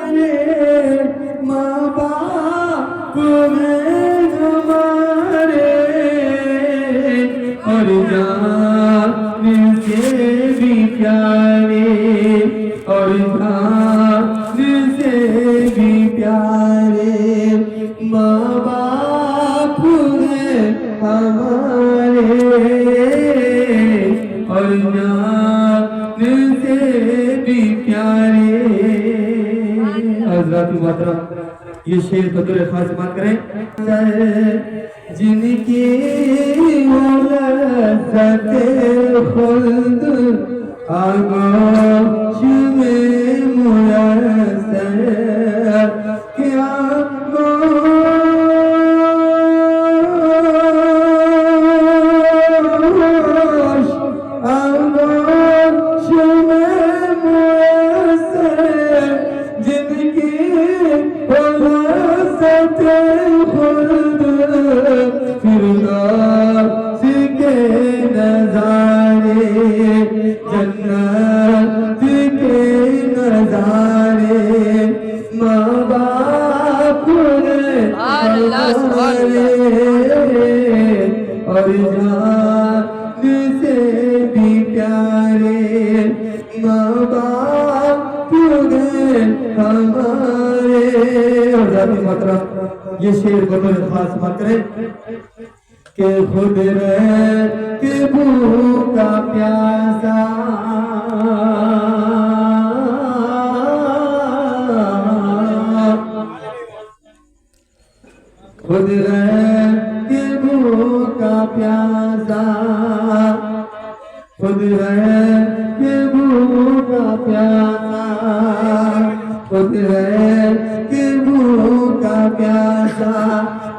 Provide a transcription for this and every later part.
रे माँ बाप हैं हमारे और जान से भी प्यारे और जान से भी प्यारे माँ बाप हैं हमारे और जान से भी प्यारे। हज़रात मोहतरम ये शेर बतौर खास बात करें जिनकी लज़्ज़त खुल्द आगोश में मुयस्सर क्या आगोश में मुयस्सर जिनकी लज़्ज़त खुल्द फिरदौस के नज़ारे जन्नत के नज़ारे माँ बाप ने हमारे और जान से भी प्यारे माँ बाप ने हमारे। और जाती मतलब ये शेर बतौर खास बात करें कि खुद रह के भूखा प्यासा खुद रह के भूखा प्यासा खुद रह के भूखा प्यासा खुद रह के भूखा प्यासा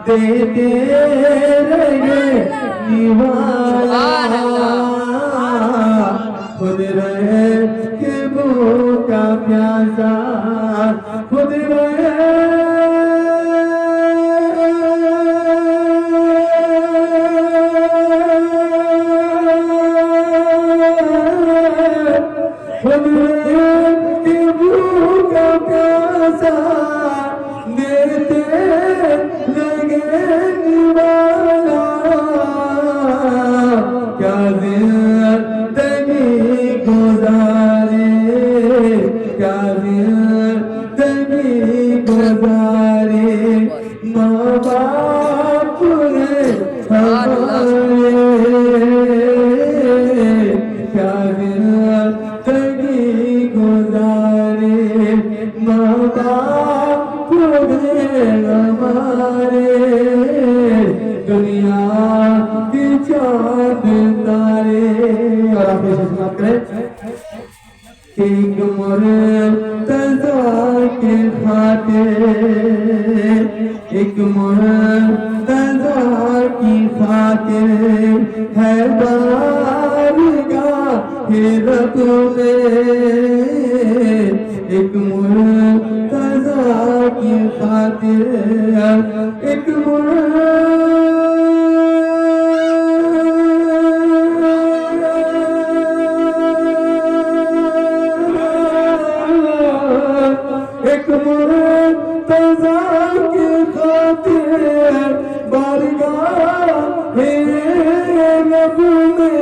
देते रहे निवाला खुद रहे के भूखा प्यासा खुद रहे खुद रहे के भूखा प्यासा देते लगे निवाला क्या जिंदगी गुजारे क्या जिंदगी गुजारे माँ बाप हैं हमारे क्या जिंदगी गुजारे माँ बाप हैं हमारे दुनिया की चाँद तारे। और आप इसे समाप्त करें एक मुर्तज़ा के खातिर एक मुर्तज़ा की खातिर है बारगाह रब में एक मुर्तज़ा की खातिर एक एक मुर्तज़ा की खातिर बारगाह रब में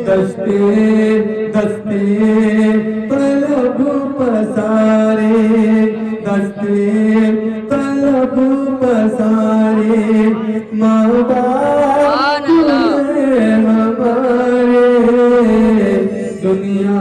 दस्ते दस्ते तलब पसारे दस्ते तलब पसारे माँ बाप हैं हमारे दुनिया